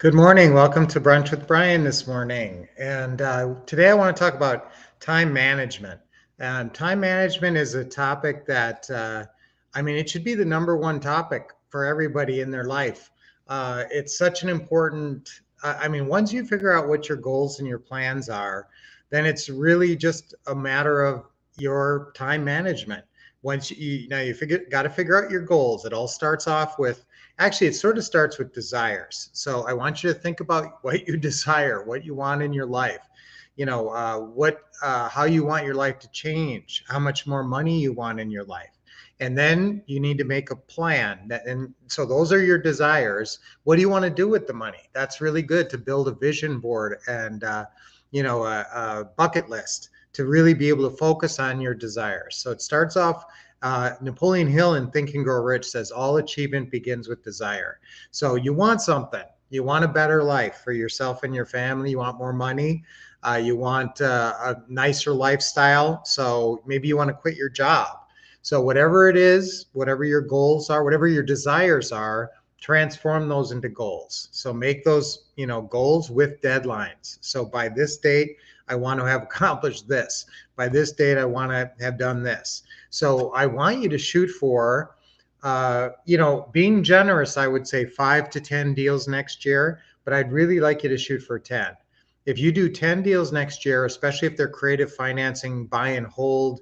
Good morning. Welcome to Brunch with Brian this morning. And today I want to talk about time management. And time management is a topic that, it should be the number one topic for everybody in their life. It's such an important, once you figure out what your goals and your plans are, then it's really just a matter of your time management. Once got to figure out your goals. It all starts off with Actually, it sort of starts with desires. So I want you to think about what you desire, what you want in your life. How you want your life to change, how much more money you want in your life. And then you need to make a plan. And so those are your desires. What do you want to do with the money? That's really good to build a vision board and, a bucket list to really be able to focus on your desires. So it starts off Napoleon Hill in Think and Grow Rich says all achievement begins with desire. So you want something. You want a better life for yourself and your family. You want more money. You want a nicer lifestyle. So maybe you want to quit your job. So whatever it is, whatever your goals are, whatever your desires are, transform those into goals. So make those, goals with deadlines. So by this date, I want to have accomplished this. By this date, I want to have done this. So I want you to shoot for, being generous, I would say 5 to 10 deals next year, but I'd really like you to shoot for 10. If you do 10 deals next year, especially if they're creative financing, buy and hold,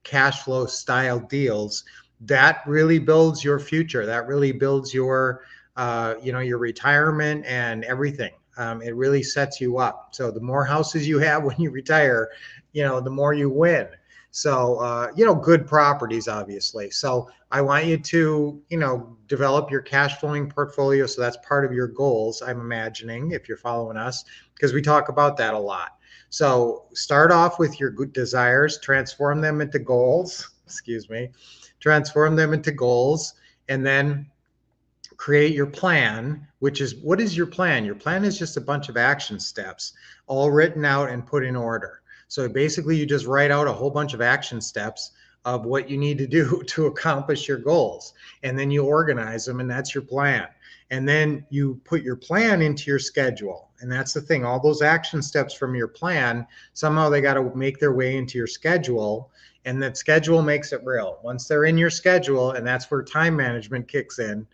cash flow style deals, that really builds your future. That really builds your, your retirement and everything. It really sets you up. So the more houses you have when you retire, the more you win. So, good properties, obviously. So I want you to, develop your cash flowing portfolio. So that's part of your goals, I'm imagining, if you're following us, because we talk about that a lot. So start off with your good desires, transform them into goals, transform them into goals, and then create your plan, which is, what is your plan? Your plan is just a bunch of action steps, all written out and put in order. So basically, you just write out a whole bunch of action steps of what you need to do to accomplish your goals. And then you organize them, and that's your plan. And then you put your plan into your schedule. And that's the thing, all those action steps from your plan, somehow they got to make their way into your schedule. And that schedule makes it real. Once they're in your schedule, and that's where time management kicks in,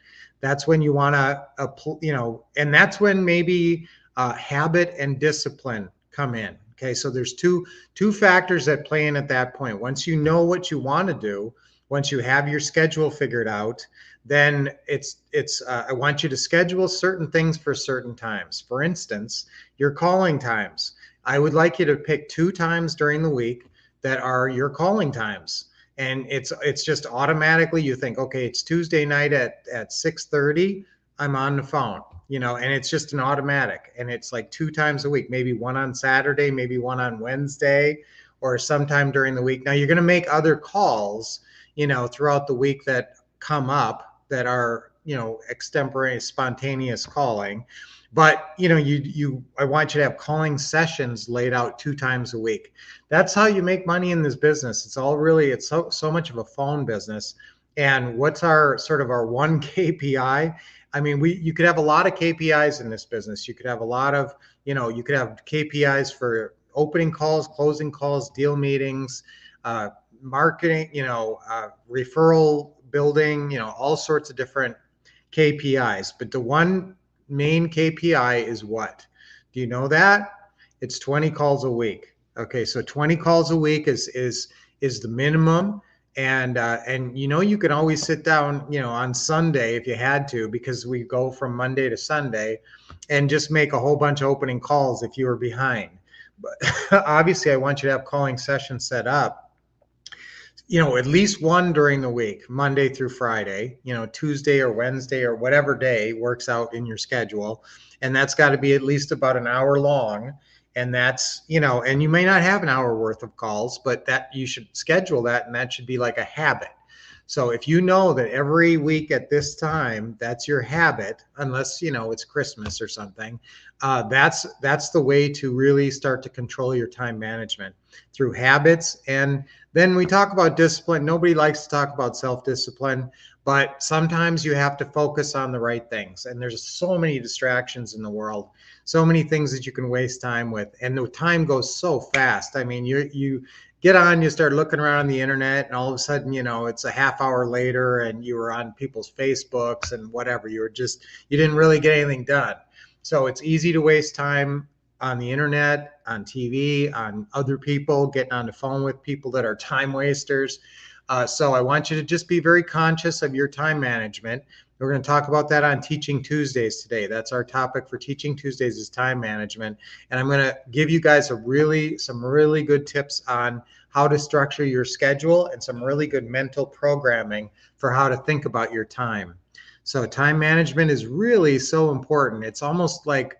that's when you want to, and that's when maybe habit and discipline come in. Okay, so there's two factors that play in at that point. Once you know what you want to do, once you have your schedule figured out, then I want you to schedule certain things for certain times. For instance, your calling times. I would like you to pick 2 times during the week that are your calling times. And it's just automatically you think, okay, it's Tuesday night at 6:30, I'm on the phone, and it's just an automatic. And it's like 2 times a week, maybe one on Saturday, maybe one on Wednesday, or sometime during the week. Now you're going to make other calls, throughout the week that come up that are, extemporaneous, spontaneous calling. But I want you to have calling sessions laid out 2 times a week. That's how you make money in this business. It's so much of a phone business. And what's our one KPI? You could have a lot of KPIs in this business. You could have a lot of, you could have KPIs for opening calls, closing calls, deal meetings, marketing, referral building, all sorts of different KPIs. But the one main KPI is what? Do you know that? It's 20 calls a week. Okay, so 20 calls a week is the minimum. And you can always sit down, on Sunday if you had to, because we go from Monday to Sunday, and just make a whole bunch of opening calls if you were behind. But obviously, I want you to have calling sessions set up, at least one during the week, Monday through Friday, Tuesday or Wednesday or whatever day works out in your schedule. And that's got to be at least about an hour long. And that's, and you may not have an hour worth of calls, but that you should schedule that. And that should be like a habit. So if you know that every week at this time, that's your habit, unless, it's Christmas or something, that's the way to really start to control your time management through habits. And then we talk about discipline. Nobody likes to talk about self-discipline, but sometimes you have to focus on the right things. And there's so many distractions in the world, so many things that you can waste time with, and the time goes so fast. I mean, you get on, you start looking around on the internet, and all of a sudden, it's a half hour later, and you were on people's Facebooks and whatever. You didn't really get anything done. So it's easy to waste time on the internet, on TV, on other people, getting on the phone with people that are time wasters. So I want you to just be very conscious of your time management. We're going to talk about that on Teaching Tuesdays today. That's our topic for Teaching Tuesdays, is time management. And I'm going to give you guys some really good tips on how to structure your schedule and some really good mental programming for how to think about your time. So time management is really so important. It's almost like,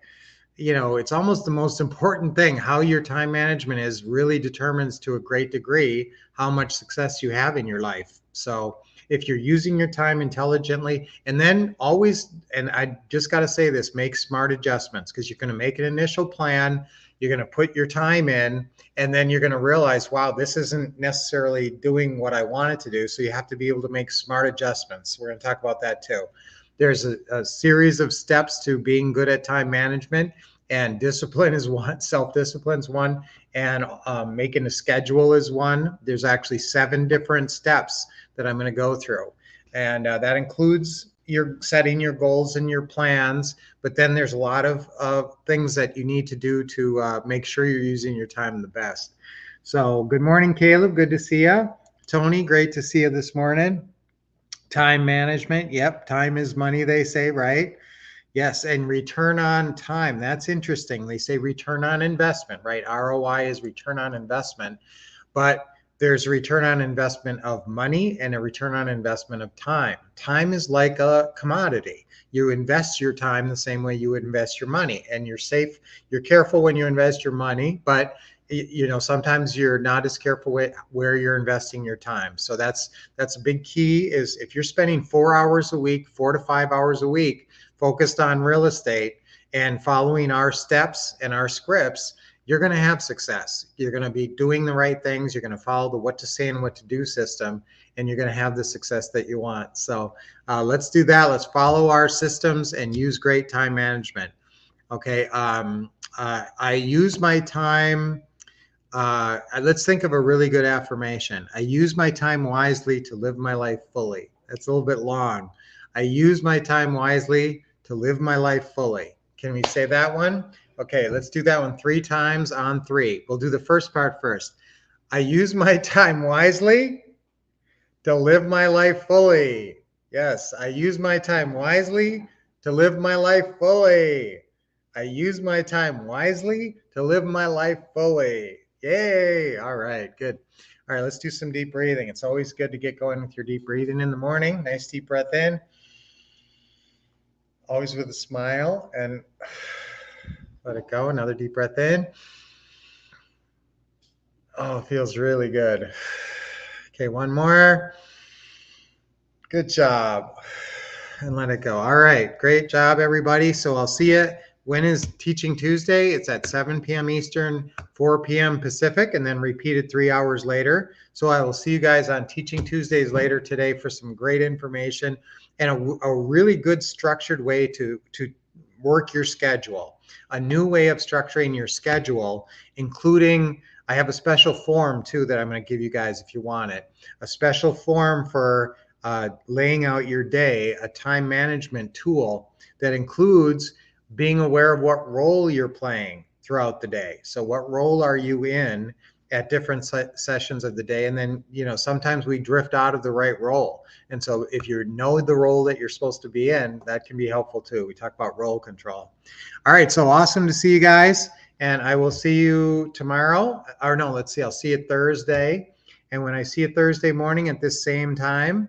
it's almost the most important thing. How your time management is really determines to a great degree how much success you have in your life. So if you're using your time intelligently, and then always, and I just got to say this, make smart adjustments, because you're going to make an initial plan, you're going to put your time in, and then you're going to realize, wow, this isn't necessarily doing what I want it to do. So you have to be able to make smart adjustments. We're going to talk about that too. There's a series of steps to being good at time management, and discipline is one, self-discipline is one, and making a schedule is one. There's actually 7 different steps that I'm going to go through, and that includes your setting your goals and your plans, but then there's a lot of things that you need to do to make sure you're using your time the best. So good morning, Caleb. Good to see you. Tony, great to see you this morning. Time management. Yep. Time is money, they say, right? Yes. And return on time. That's interesting. They say return on investment, right? ROI is return on investment, but there's a return on investment of money and a return on investment of time. Time is like a commodity. You invest your time the same way you would invest your money, and you're safe. You're careful when you invest your money, but sometimes you're not as careful with where you're investing your time. So that's a big key, is if you're spending 4 hours a week, 4 to 5 hours a week focused on real estate and following our steps and our scripts, you're going to have success. You're going to be doing the right things. You're going to follow the what to say and what to do system, and you're going to have the success that you want. So let's do that. Let's follow our systems and use great time management. Okay. I use my time. Let's think of a really good affirmation. I use my time wisely to live my life fully. That's a little bit long. I use my time wisely to live my life fully. Can we say that one? Okay, let's do that one 3 times on 3. We'll do the first part first. I use my time wisely to live my life fully. Yes, I use my time wisely to live my life fully. I use my time wisely to live my life fully. Yay. All right, good. All right, let's do some deep breathing. It's always good to get going with your deep breathing in the morning. Nice deep breath in. Always with a smile, and let it go. Another deep breath in. Oh, it feels really good. Okay, one more. Good job. And let it go. All right, great job, everybody. So I'll see you. When is Teaching Tuesday? It's at 7 p.m. Eastern, 4 p.m. Pacific, and then repeated 3 hours later. So I will see you guys on Teaching Tuesdays later today for some great information and a really good structured way to work your schedule. A new way of structuring your schedule, including, I have a special form too that I'm going to give you guys if you want it. A special form for laying out your day, a time management tool that includes being aware of what role you're playing throughout the day. So what role are you in at different sessions of the day? And then, sometimes we drift out of the right role. And so if you know the role that you're supposed to be in, that can be helpful too. We talk about role control. All right. So awesome to see you guys. And I will see you tomorrow. Or no, let's see. I'll see you Thursday. And when I see you Thursday morning at this same time,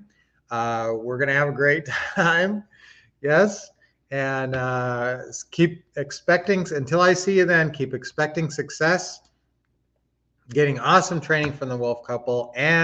we're going to have a great time. Yes. And keep expecting, until I see you then, keep expecting success, getting awesome training from the Wolf Couple, and